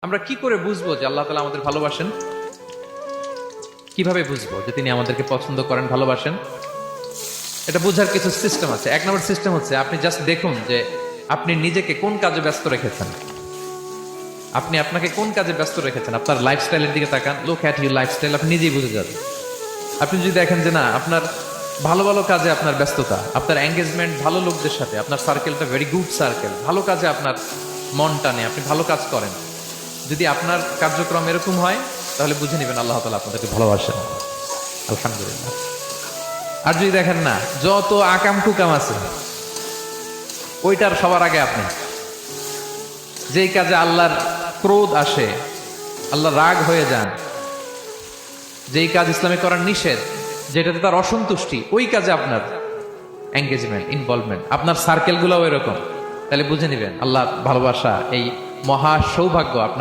আমরা কি করে বুঝবো যে আল্লাহ তাআলা আমাদের ভালোবাসেন? কিভাবে বুঝবো যে তিনি আমাদেরকে পছন্দ করেন, ভালোবাসেন? এটা বোঝার কিছু সিস্টেম আছে। এক নম্বর সিস্টেম হচ্ছে আপনি জাস্ট দেখুন যে আপনি নিজেকে কোন কাজে ব্যস্ত রেখেছেন। আপনি আপনাকে কোন কাজে ব্যস্ত রেখেছেন, আপনার লাইফস্টাইলের দিকে তাকান। লুক অ্যাট ইউর লাইফস্টাইল, আপনি নিজেই বুঝে যাবেন। আপনি যদি দেখেন যে না, আপনার ভালো ভালো কাজে আপনার ব্যস্ততা, আপনার এঙ্গেজমেন্ট ভালো লোকদের সাথে, আপনার সার্কেলটা ভেরি গুড সার্কেল, ভালো কাজে আপনার মন টানে, আপনি ভালো কাজ করেন, যদি আপনার কার্যক্রম এরকম হয়, তাহলে বুঝে নেবেন আল্লাহ তাআলা আপনাদেরকে ভালোবাসেন। আলহামদুলিল্লাহ। আর যদি দেখেন না, যত আকাম কুকাম আছে ওইটার সবার আগে আপনি, যেই কাজে আল্লাহর ক্রোধ আসে, আল্লাহ রাগ হয়ে যান, যেই কাজ ইসলামে করার নিষেধ, যেটাতে তার অসন্তুষ্টি, ওই কাজে আপনার এঙ্গেজমেন্ট, ইনভলভমেন্ট, আপনার সার্কেল গুলাও এরকম, তাহলে বুঝে নেবেন আল্লাহ ভালোবাসা, এই মহা সৌভাগ্য আপনার